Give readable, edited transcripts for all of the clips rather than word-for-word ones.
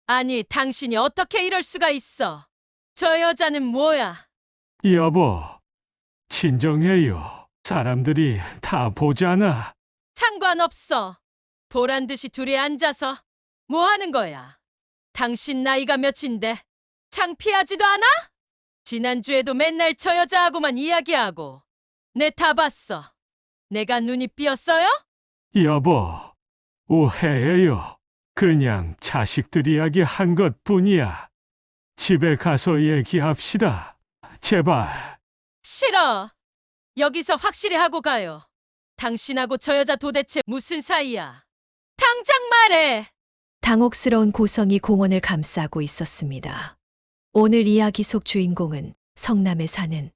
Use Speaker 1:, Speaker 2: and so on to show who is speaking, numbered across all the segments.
Speaker 1: 아니, 당신이 어떻게 이럴 수가 있어? 저 여자는 뭐야?
Speaker 2: 여보, 진정해요. 사람들이 다 보잖아.
Speaker 1: 상관없어. 보란 듯이 둘이 앉아서 뭐 하는 거야? 당신 나이가 몇인데 창피하지도 않아? 지난주에도 맨날 저 여자하고만 이야기하고 내 다 봤어. 내가 눈이 삐었어요?
Speaker 2: 여보, 오해해요. 그냥 자식들 이야기 한 것뿐이야. 집에 가서 얘기합시다. 제발.
Speaker 1: 싫어. 여기서 확실히 하고 가요. 당신하고 저 여자 도대체 무슨 사이야? 당장 말해!
Speaker 3: 당혹스러운 고성이 공원을 감싸고 있었습니다. 오늘 이야기 속 주인공은 성남에 사는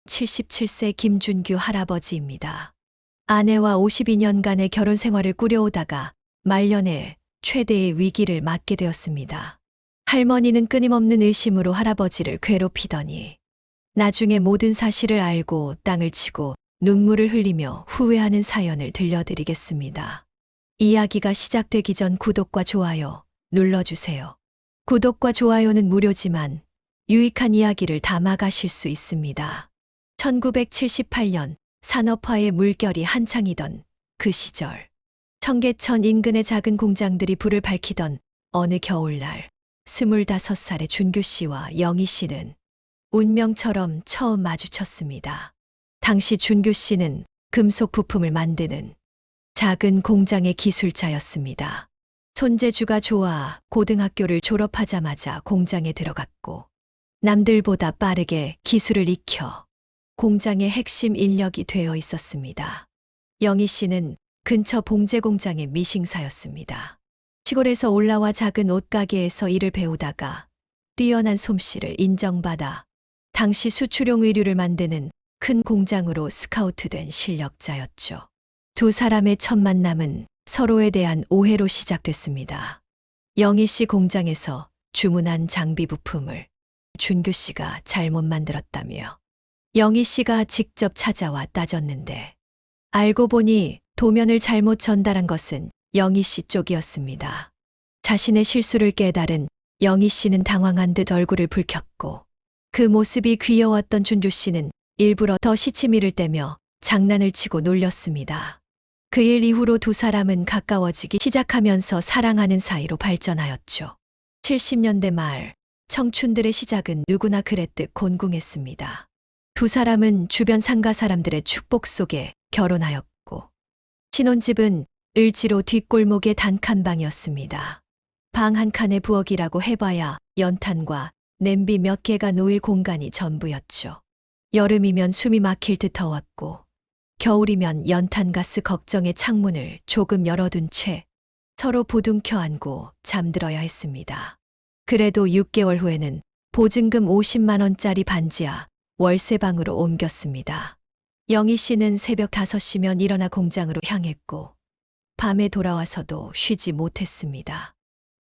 Speaker 3: 77세 김준규 할아버지입니다. 아내와 52년간의 결혼 생활을 꾸려오다가 말년에 최대의 위기를 맞게 되었습니다. 할머니는 끊임없는 의심으로 할아버지를 괴롭히더니 나중에 모든 사실을 알고 땅을 치고 눈물을 흘리며 후회하는 사연을 들려드리겠습니다. 이야기가 시작되기 전 구독과 좋아요 눌러주세요. 구독과 좋아요는 무료지만 유익한 이야기를 담아가실 수 있습니다. 1978년 산업화의 물결이 한창이던 그 시절, 청계천 인근의 작은 공장들이 불을 밝히던 어느 겨울날, 25살의 준규 씨와 영희 씨는 운명처럼 처음 마주쳤습니다. 당시 준규 씨는 금속 부품을 만드는 작은 공장의 기술자였습니다. 손재주가 좋아 고등학교를 졸업하자마자 공장에 들어갔고 남들보다 빠르게 기술을 익혀 공장의 핵심 인력이 되어 있었습니다. 영희 씨는 근처 봉제 공장의 미싱사였습니다. 시골에서 올라와 작은 옷가게에서 일을 배우다가 뛰어난 솜씨를 인정받아 당시 수출용 의류를 만드는 큰 공장으로 스카우트된 실력자였죠. 두 사람의 첫 만남은 서로에 대한 오해로 시작됐습니다. 영희 씨 공장에서 주문한 장비 부품을 준규 씨가 잘못 만들었다며 영희 씨가 직접 찾아와 따졌는데 알고 보니 도면을 잘못 전달한 것은 영희 씨 쪽이었습니다. 자신의 실수를 깨달은 영희 씨는 당황한 듯 얼굴을 붉혔고 그 모습이 귀여웠던 준규 씨는 일부러 더 시치미를 떼며 장난을 치고 놀렸습니다. 그 일 이후로 두 사람은 가까워지기 시작하면서 사랑하는 사이로 발전하였죠. 70년대 말 청춘들의 시작은 누구나 그랬듯 곤궁했습니다. 두 사람은 주변 상가 사람들의 축복 속에 결혼하였고 신혼집은 을지로 뒷골목의 단칸방이었습니다. 방 한 칸에 부엌이라고 해봐야 연탄과 냄비 몇 개가 놓일 공간이 전부였죠. 여름이면 숨이 막힐 듯 더웠고 겨울이면 연탄가스 걱정에 창문을 조금 열어둔 채 서로 부둥켜 안고 잠들어야 했습니다. 그래도 6개월 후에는 보증금 50만 원짜리 반지하 월세방으로 옮겼습니다. 영희 씨는 새벽 5시면 일어나 공장으로 향했고 밤에 돌아와서도 쉬지 못했습니다.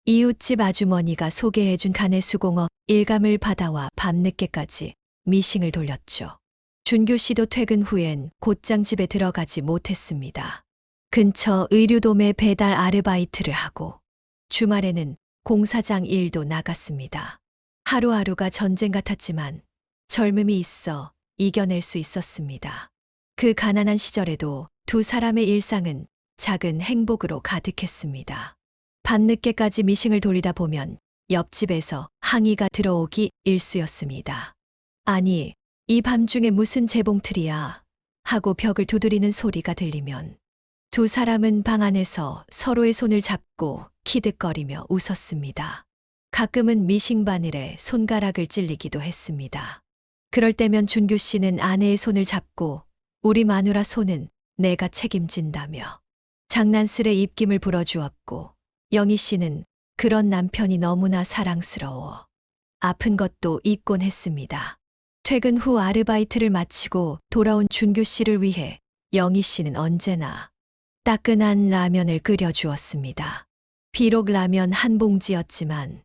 Speaker 3: 이웃집 아주머니가 소개해준 가내수공업 일감을 받아와 밤늦게까지 미싱을 돌렸죠. 준규 씨도 퇴근 후엔 곧장 집에 들어가지 못했습니다. 근처 의류돔에 배달 아르바이트를 하고 주말에는 공사장 일도 나갔습니다. 하루하루가 전쟁 같았지만 젊음이 있어 이겨낼 수 있었습니다. 그 가난한 시절에도 두 사람의 일상은 작은 행복으로 가득했습니다. 밤늦게까지 미싱을 돌리다 보면 옆집에서 항의가 들어오기 일쑤였습니다. 아니, 이 밤중에 무슨 재봉틀이야 하고 벽을 두드리는 소리가 들리면 두 사람은 방 안에서 서로의 손을 잡고 키득거리며 웃었습니다. 가끔은 미싱 바늘에 손가락을 찔리기도 했습니다. 그럴 때면 준규 씨는 아내의 손을 잡고 우리 마누라 손은 내가 책임진다며 장난스레 입김을 불어주었고 영희 씨는 그런 남편이 너무나 사랑스러워 아픈 것도 잊곤 했습니다. 퇴근 후 아르바이트를 마치고 돌아온 준규 씨를 위해 영희 씨는 언제나 따끈한 라면을 끓여주었습니다. 비록 라면 한 봉지였지만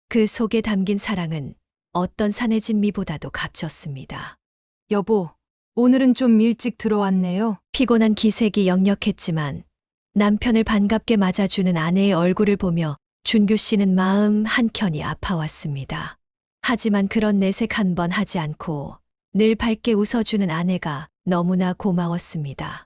Speaker 3: 그 속에 담긴 사랑은 어떤 산의 진미보다도 값졌습니다.
Speaker 4: 여보, 오늘은 좀 일찍 들어왔네요.
Speaker 3: 피곤한 기색이 역력했지만 남편을 반갑게 맞아주는 아내의 얼굴을 보며 준규 씨는 마음 한켠이 아파왔습니다. 하지만 그런 내색 한 번 하지 않고 늘 밝게 웃어주는 아내가 너무나 고마웠습니다.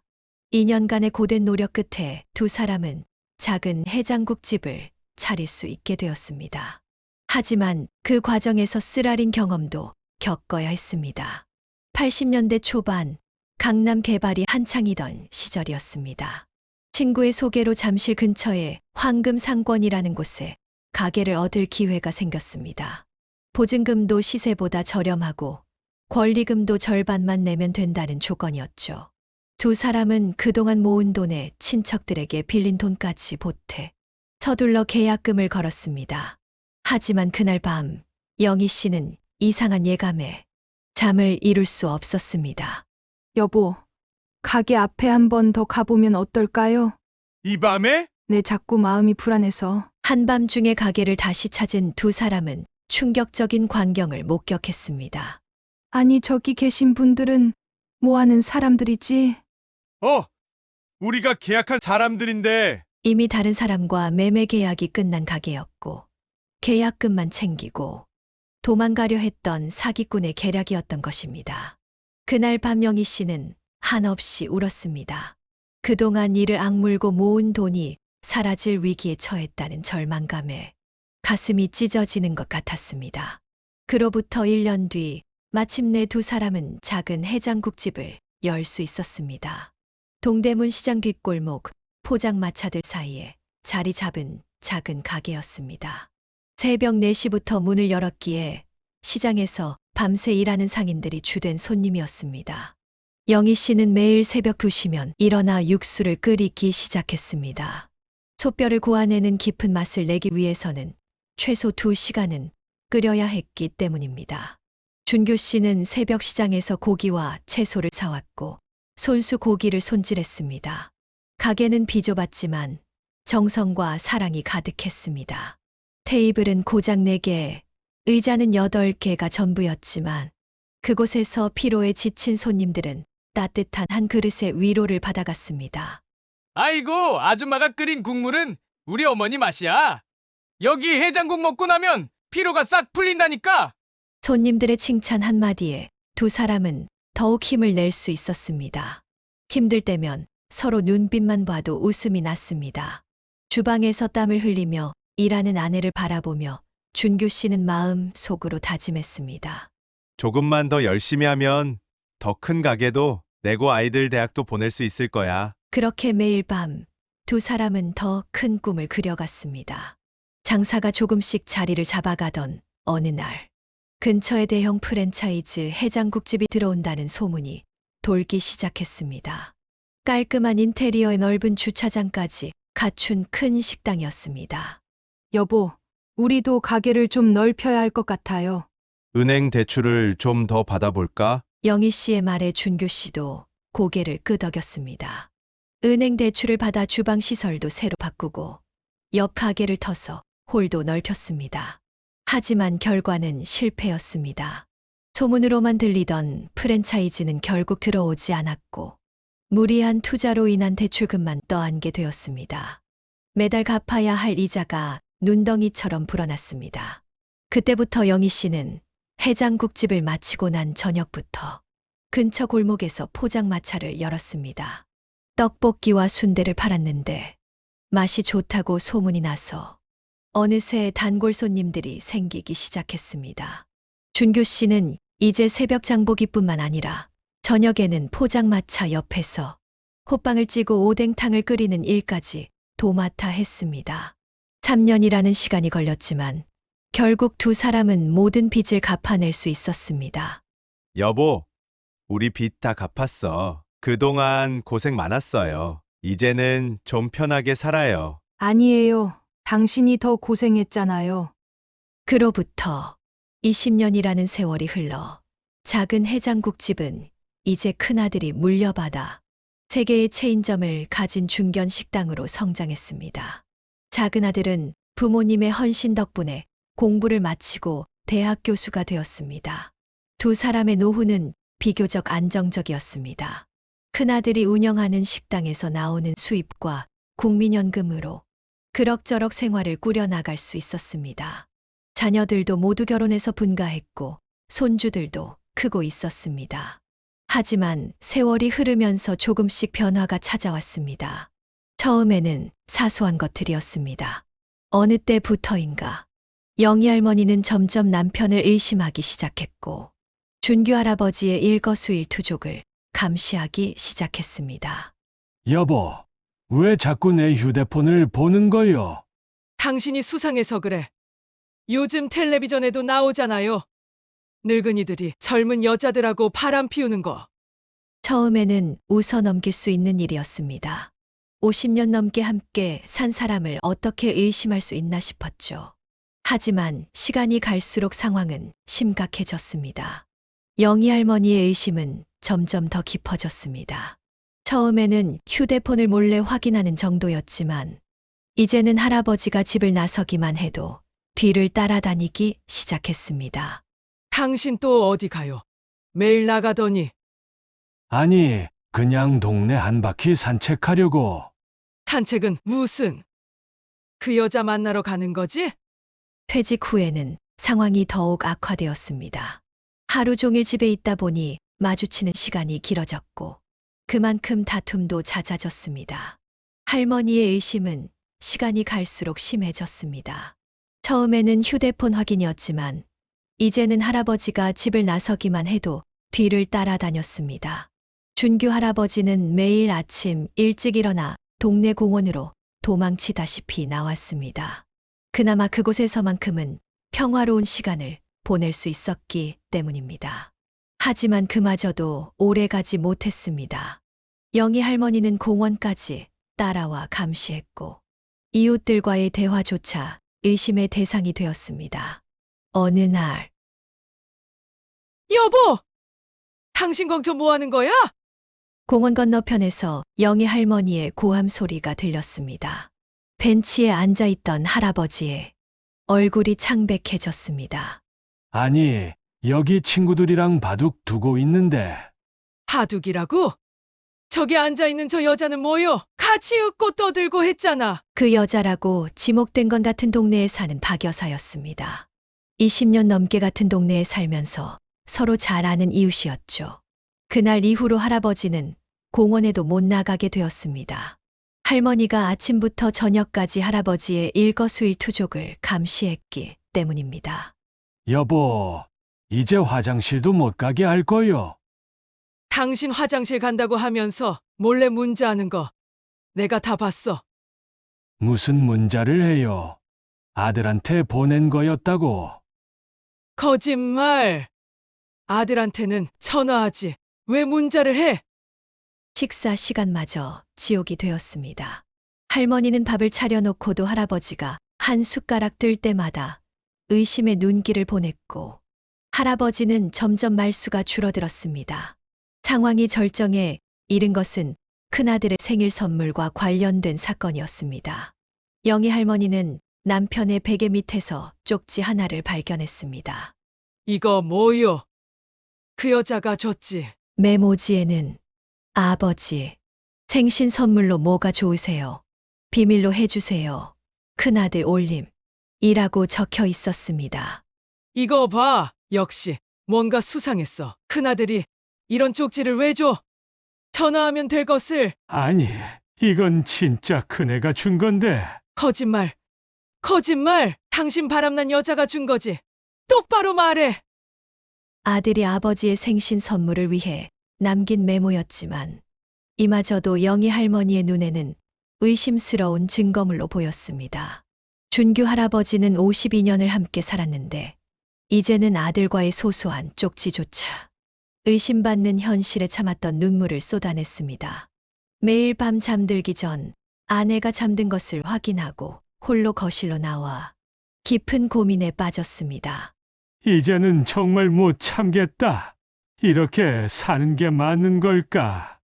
Speaker 3: 2년간의 고된 노력 끝에 두 사람은 작은 해장국집을 차릴 수 있게 되었습니다. 하지만 그 과정에서 쓰라린 경험도 겪어야 했습니다. 80년대 초반 강남 개발이 한창이던 시절이었습니다. 친구의 소개로 잠실 근처에 황금상권이라는 곳에 가게를 얻을 기회가 생겼습니다. 보증금도 시세보다 저렴하고 권리금도 절반만 내면 된다는 조건이었죠. 두 사람은 그동안 모은 돈에 친척들에게 빌린 돈까지 보태 서둘러 계약금을 걸었습니다. 하지만 그날 밤 영희 씨는 이상한 예감에 잠을 이룰 수 없었습니다.
Speaker 4: 여보, 가게 앞에 한 번 더 가보면 어떨까요?
Speaker 5: 이 밤에?
Speaker 4: 내 자꾸 마음이 불안해서.
Speaker 3: 한밤중에 가게를 다시 찾은 두 사람은 충격적인 광경을 목격했습니다.
Speaker 4: 아니, 저기 계신 분들은 뭐 하는 사람들이지?
Speaker 5: 우리가 계약한 사람들인데.
Speaker 3: 이미 다른 사람과 매매 계약이 끝난 가게였고 계약금만 챙기고 도망가려 했던 사기꾼의 계략이었던 것입니다. 그날 밤 영희 씨는 한없이 울었습니다. 그동안 이를 악물고 모은 돈이 사라질 위기에 처했다는 절망감에 가슴이 찢어지는 것 같았습니다. 그로부터 1년 뒤 마침내 두 사람은 작은 해장국집을 열 수 있었습니다. 동대문 시장 뒷골목 포장마차들 사이에 자리 잡은 작은 가게였습니다. 새벽 4시부터 문을 열었기에 시장에서 밤새 일하는 상인들이 주된 손님이었습니다. 영희 씨는 매일 새벽 2시면 일어나 육수를 끓이기 시작했습니다. 솥뼈를 고아내는 깊은 맛을 내기 위해서는 최소 2시간은 끓여야 했기 때문입니다. 준규 씨는 새벽 시장에서 고기와 채소를 사왔고 손수 고기를 손질했습니다. 가게는 비좁았지만 정성과 사랑이 가득했습니다. 테이블은 고작 4개, 의자는 8개가 전부였지만 그곳에서 피로에 지친 손님들은 따뜻한 한 그릇의 위로를 받아갔습니다.
Speaker 6: 아이고, 아줌마가 끓인 국물은 우리 어머니 맛이야. 여기 해장국 먹고 나면 피로가 싹 풀린다니까.
Speaker 3: 손님들의 칭찬 한마디에 두 사람은 더욱 힘을 낼 수 있었습니다. 힘들 때면 서로 눈빛만 봐도 웃음이 났습니다. 주방에서 땀을 흘리며 일하는 아내를 바라보며 준규 씨는 마음 속으로 다짐했습니다.
Speaker 5: 조금만 더 열심히 하면 더 큰 가게도 내고 아이들 대학도 보낼 수 있을 거야.
Speaker 3: 그렇게 매일 밤 두 사람은 더 큰 꿈을 그려갔습니다. 장사가 조금씩 자리를 잡아가던 어느 날 근처에 대형 프랜차이즈 해장국집이 들어온다는 소문이 돌기 시작했습니다. 깔끔한 인테리어에 넓은 주차장까지 갖춘 큰 식당이었습니다.
Speaker 4: 여보, 우리도 가게를 좀 넓혀야 할 것 같아요.
Speaker 5: 은행 대출을 좀 더 받아볼까?
Speaker 3: 영희 씨의 말에 준규 씨도 고개를 끄덕였습니다. 은행 대출을 받아 주방 시설도 새로 바꾸고 옆 가게를 터서 홀도 넓혔습니다. 하지만 결과는 실패였습니다. 소문으로만 들리던 프랜차이즈는 결국 들어오지 않았고 무리한 투자로 인한 대출금만 떠안게 되었습니다. 매달 갚아야 할 이자가 눈덩이처럼 불어났습니다. 그때부터 영희 씨는 해장국집을 마치고 난 저녁부터 근처 골목에서 포장마차를 열었습니다. 떡볶이와 순대를 팔았는데 맛이 좋다고 소문이 나서 어느새 단골 손님들이 생기기 시작했습니다. 준규 씨는 이제 새벽 장보기뿐만 아니라 저녁에는 포장마차 옆에서 호빵을 찌고 오뎅탕을 끓이는 일까지 도맡아 했습니다. 3년이라는 시간이 걸렸지만 결국 두 사람은 모든 빚을 갚아낼 수 있었습니다.
Speaker 5: 여보, 우리 빚 다 갚았어. 그동안 고생 많았어요. 이제는 좀 편하게 살아요.
Speaker 4: 아니에요. 당신이 더 고생했잖아요.
Speaker 3: 그로부터 20년이라는 세월이 흘러 작은 해장국집은 이제 큰아들이 물려받아 세 개의 체인점을 가진 중견 식당으로 성장했습니다. 작은 아들은 부모님의 헌신 덕분에 공부를 마치고 대학 교수가 되었습니다. 두 사람의 노후는 비교적 안정적이었습니다. 큰아들이 운영하는 식당에서 나오는 수입과 국민연금으로 그럭저럭 생활을 꾸려나갈 수 있었습니다. 자녀들도 모두 결혼해서 분가했고 손주들도 크고 있었습니다. 하지만 세월이 흐르면서 조금씩 변화가 찾아왔습니다. 처음에는 사소한 것들이었습니다. 어느 때부터인가 영희 할머니는 점점 남편을 의심하기 시작했고 준규 할아버지의 일거수일투족을 감시하기 시작했습니다.
Speaker 2: 여보, 왜 자꾸 내 휴대폰을 보는 거요?
Speaker 1: 당신이 수상해서 그래. 요즘 텔레비전에도 나오잖아요. 늙은이들이 젊은 여자들하고 바람 피우는 거.
Speaker 3: 처음에는 웃어 넘길 수 있는 일이었습니다. 50년 넘게 함께 산 사람을 어떻게 의심할 수 있나 싶었죠. 하지만 시간이 갈수록 상황은 심각해졌습니다. 영희 할머니의 의심은 점점 더 깊어졌습니다. 처음에는 휴대폰을 몰래 확인하는 정도였지만 이제는 할아버지가 집을 나서기만 해도 뒤를 따라다니기 시작했습니다.
Speaker 1: 당신 또 어디 가요? 매일 나가더니.
Speaker 2: 아니, 그냥 동네 한 바퀴 산책하려고.
Speaker 1: 산책은 무슨? 그 여자 만나러 가는 거지?
Speaker 3: 퇴직 후에는 상황이 더욱 악화되었습니다. 하루 종일 집에 있다 보니 마주치는 시간이 길어졌고 그만큼 다툼도 잦아졌습니다. 할머니의 의심은 시간이 갈수록 심해졌습니다. 처음에는 휴대폰 확인이었지만 이제는 할아버지가 집을 나서기만 해도 뒤를 따라다녔습니다. 준규 할아버지는 매일 아침 일찍 일어나 동네 공원으로 도망치다시피 나왔습니다. 그나마 그곳에서만큼은 평화로운 시간을 보낼 수 있었기 때문입니다. 하지만 그마저도 오래 가지 못했습니다. 영희 할머니는 공원까지 따라와 감시했고 이웃들과의 대화조차 의심의 대상이 되었습니다. 어느 날
Speaker 1: 여보! 당신 거기서 뭐 하는 거야?
Speaker 3: 공원 건너편에서 영희 할머니의 고함 소리가 들렸습니다. 벤치에 앉아있던 할아버지의 얼굴이 창백해졌습니다.
Speaker 2: 아니, 여기 친구들이랑 바둑 두고 있는데.
Speaker 1: 바둑이라고? 저기 앉아있는 저 여자는 뭐요? 같이 웃고 떠들고 했잖아.
Speaker 3: 그 여자라고 지목된 건 같은 동네에 사는 박 여사였습니다. 20년 넘게 같은 동네에 살면서 서로 잘 아는 이웃이었죠. 그날 이후로 할아버지는 공원에도 못 나가게 되었습니다. 할머니가 아침부터 저녁까지 할아버지의 일거수일투족을 감시했기 때문입니다.
Speaker 2: 여보, 이제 화장실도 못 가게 할 거요.
Speaker 1: 당신 화장실 간다고 하면서 몰래 문자하는 거 내가 다 봤어.
Speaker 2: 무슨 문자를 해요? 아들한테 보낸 거였다고.
Speaker 1: 거짓말. 아들한테는 전화하지. 왜 문자를 해?
Speaker 3: 식사 시간마저 지옥이 되었습니다. 할머니는 밥을 차려놓고도 할아버지가 한 숟가락 들 때마다 의심의 눈길을 보냈고 할아버지는 점점 말수가 줄어들었습니다. 상황이 절정에 이른 것은 큰아들의 생일 선물과 관련된 사건이었습니다. 영희 할머니는 남편의 베개 밑에서 쪽지 하나를 발견했습니다.
Speaker 1: 이거 뭐요? 그 여자가 줬지.
Speaker 3: 메모지에는 아버지, 생신 선물로 뭐가 좋으세요? 비밀로 해주세요. 큰아들 올림. 이라고 적혀 있었습니다.
Speaker 1: 이거 봐. 역시 뭔가 수상했어. 큰아들이 이런 쪽지를 왜 줘? 전화하면 될 것을.
Speaker 2: 아니, 이건 진짜 큰애가 준 건데.
Speaker 1: 거짓말. 거짓말. 당신 바람난 여자가 준 거지. 똑바로 말해.
Speaker 3: 아들이 아버지의 생신 선물을 위해 남긴 메모였지만 이마저도 영희 할머니의 눈에는 의심스러운 증거물로 보였습니다. 준규 할아버지는 52년을 함께 살았는데 이제는 아들과의 소소한 쪽지조차 의심받는 현실에 참았던 눈물을 쏟아냈습니다. 매일 밤 잠들기 전 아내가 잠든 것을 확인하고 홀로 거실로 나와 깊은 고민에 빠졌습니다.
Speaker 2: 이제는 정말 못 참겠다. 이렇게 사는 게 맞는 걸까?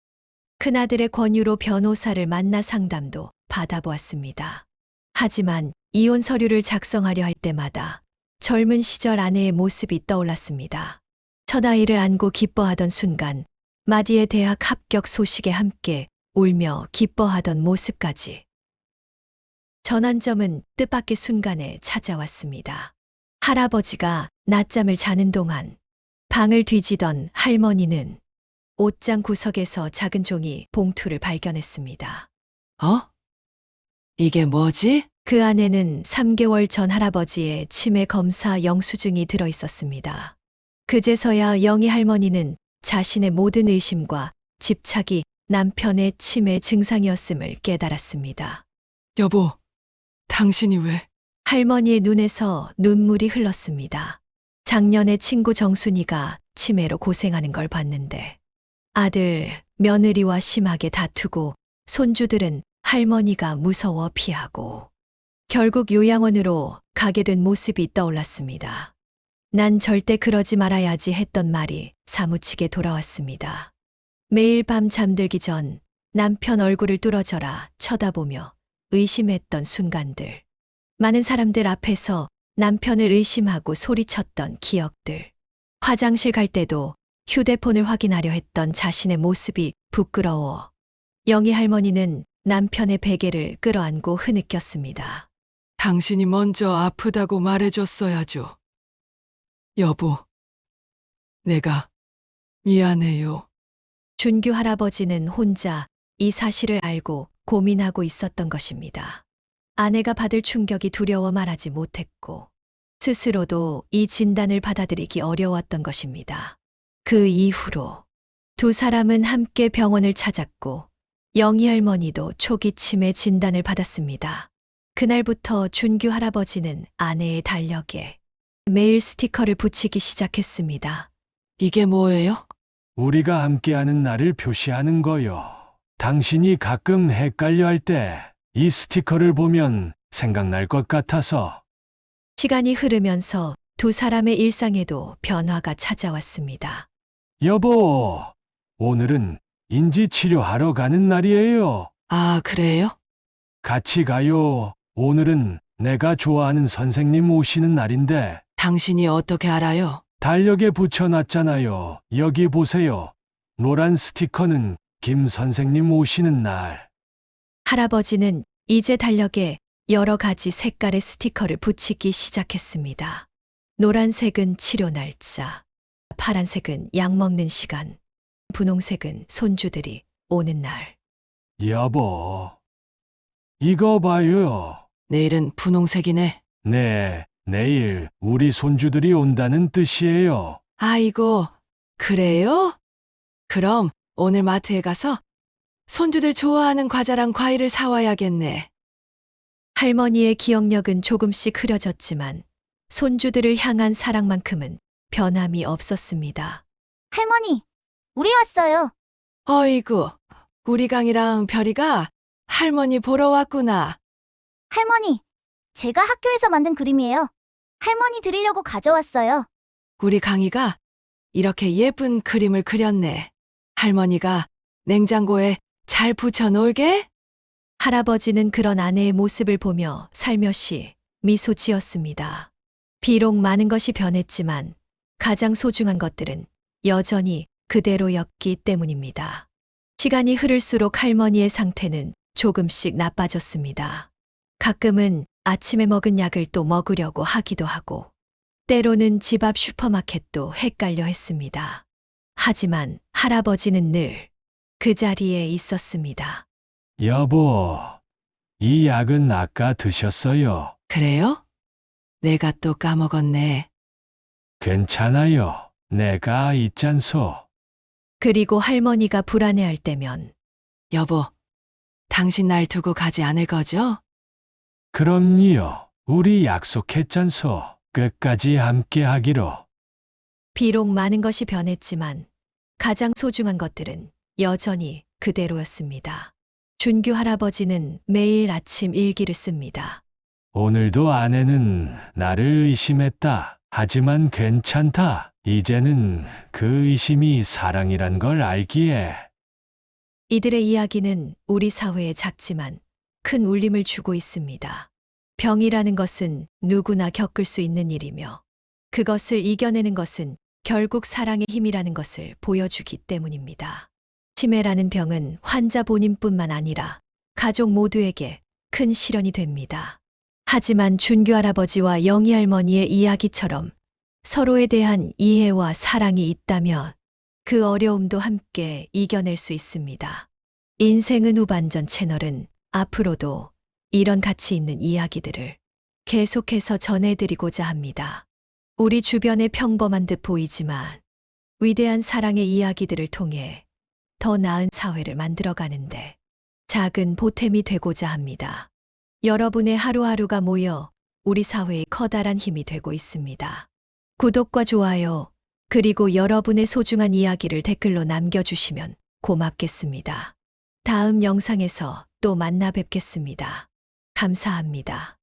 Speaker 3: 큰아들의 권유로 변호사를 만나 상담도 받아보았습니다. 하지만 이혼 서류를 작성하려 할 때마다 젊은 시절 아내의 모습이 떠올랐습니다. 첫 아이를 안고 기뻐하던 순간 마디의 대학 합격 소식에 함께 울며 기뻐하던 모습까지. 전환점은 뜻밖의 순간에 찾아왔습니다. 할아버지가 낮잠을 자는 동안 방을 뒤지던 할머니는 옷장 구석에서 작은 종이 봉투를 발견했습니다.
Speaker 7: 어? 이게 뭐지?
Speaker 3: 그 안에는 3개월 전 할아버지의 치매 검사 영수증이 들어 있었습니다. 그제서야 영희 할머니는 자신의 모든 의심과 집착이 남편의 치매 증상이었음을 깨달았습니다.
Speaker 7: 여보, 당신이 왜?
Speaker 3: 할머니의 눈에서 눈물이 흘렀습니다. 작년에 친구 정순이가 치매로 고생하는 걸 봤는데 아들, 며느리와 심하게 다투고 손주들은 할머니가 무서워 피하고 결국 요양원으로 가게 된 모습이 떠올랐습니다. 난 절대 그러지 말아야지 했던 말이 사무치게 돌아왔습니다. 매일 밤 잠들기 전 남편 얼굴을 뚫어져라 쳐다보며 의심했던 순간들. 많은 사람들 앞에서 남편을 의심하고 소리쳤던 기억들. 화장실 갈 때도 휴대폰을 확인하려 했던 자신의 모습이 부끄러워. 영희 할머니는 남편의 베개를 끌어안고 흐느꼈습니다.
Speaker 7: 당신이 먼저 아프다고 말해줬어야죠. 여보, 내가 미안해요.
Speaker 3: 준규 할아버지는 혼자 이 사실을 알고 고민하고 있었던 것입니다. 아내가 받을 충격이 두려워 말하지 못했고 스스로도 이 진단을 받아들이기 어려웠던 것입니다. 그 이후로 두 사람은 함께 병원을 찾았고 영희 할머니도 초기 치매 진단을 받았습니다. 그날부터 준규 할아버지는 아내의 달력에 매일 스티커를 붙이기 시작했습니다.
Speaker 7: 이게 뭐예요?
Speaker 2: 우리가 함께하는 날을 표시하는 거요. 당신이 가끔 헷갈려 할 때 이 스티커를 보면 생각날 것 같아서.
Speaker 3: 시간이 흐르면서 두 사람의 일상에도 변화가 찾아왔습니다.
Speaker 2: 여보, 오늘은 인지 치료하러 가는 날이에요.
Speaker 7: 아, 그래요?
Speaker 2: 같이 가요. 오늘은 내가 좋아하는 선생님 오시는 날인데
Speaker 7: 당신이 어떻게 알아요?
Speaker 2: 달력에 붙여놨잖아요. 여기 보세요. 노란 스티커는 김 선생님 오시는 날.
Speaker 3: 할아버지는 이제 달력에 여러 가지 색깔의 스티커를 붙이기 시작했습니다. 노란색은 치료 날짜, 파란색은 약 먹는 시간, 분홍색은 손주들이 오는 날.
Speaker 2: 여보, 이거 봐요.
Speaker 7: 내일은 분홍색이네.
Speaker 2: 네, 내일 우리 손주들이 온다는 뜻이에요.
Speaker 7: 아이고, 그래요? 그럼 오늘 마트에 가서 손주들 좋아하는 과자랑 과일을 사와야겠네.
Speaker 3: 할머니의 기억력은 조금씩 흐려졌지만 손주들을 향한 사랑만큼은 변함이 없었습니다.
Speaker 8: 할머니, 우리 왔어요.
Speaker 7: 어이구, 우리 강이랑 별이가 할머니 보러 왔구나.
Speaker 8: 할머니, 제가 학교에서 만든 그림이에요. 할머니 드리려고 가져왔어요.
Speaker 7: 우리 강이가 이렇게 예쁜 그림을 그렸네. 할머니가 냉장고에 잘 붙여놓을게.
Speaker 3: 할아버지는 그런 아내의 모습을 보며 살며시 미소 지었습니다. 비록 많은 것이 변했지만 가장 소중한 것들은 여전히 그대로였기 때문입니다. 시간이 흐를수록 할머니의 상태는 조금씩 나빠졌습니다. 가끔은 아침에 먹은 약을 또 먹으려고 하기도 하고, 때로는 집 앞 슈퍼마켓도 헷갈려 했습니다. 하지만 할아버지는 늘 그 자리에 있었습니다.
Speaker 2: 여보, 이 약은 아까 드셨어요.
Speaker 7: 그래요? 내가 또 까먹었네.
Speaker 2: 괜찮아요. 내가 있잖소.
Speaker 3: 그리고 할머니가 불안해할 때면
Speaker 7: 여보, 당신 날 두고 가지 않을 거죠?
Speaker 2: 그럼요. 우리 약속했잖소. 끝까지 함께 하기로.
Speaker 3: 비록 많은 것이 변했지만 가장 소중한 것들은 여전히 그대로였습니다. 준규 할아버지는 매일 아침 일기를 씁니다.
Speaker 2: 오늘도 아내는 나를 의심했다. 하지만 괜찮다. 이제는 그 의심이 사랑이란 걸 알기에.
Speaker 3: 이들의 이야기는 우리 사회에 작지만 큰 울림을 주고 있습니다. 병이라는 것은 누구나 겪을 수 있는 일이며 그것을 이겨내는 것은 결국 사랑의 힘이라는 것을 보여주기 때문입니다. 치매라는 병은 환자 본인뿐만 아니라 가족 모두에게 큰 시련이 됩니다. 하지만 준규 할아버지와 영희 할머니의 이야기처럼 서로에 대한 이해와 사랑이 있다면 그 어려움도 함께 이겨낼 수 있습니다. 인생은 후반전 채널은 앞으로도 이런 가치 있는 이야기들을 계속해서 전해드리고자 합니다. 우리 주변에 평범한 듯 보이지만 위대한 사랑의 이야기들을 통해 더 나은 사회를 만들어가는데 작은 보탬이 되고자 합니다. 여러분의 하루하루가 모여 우리 사회의 커다란 힘이 되고 있습니다. 구독과 좋아요, 그리고 여러분의 소중한 이야기를 댓글로 남겨주시면 고맙겠습니다. 다음 영상에서 또 만나 뵙겠습니다. 감사합니다.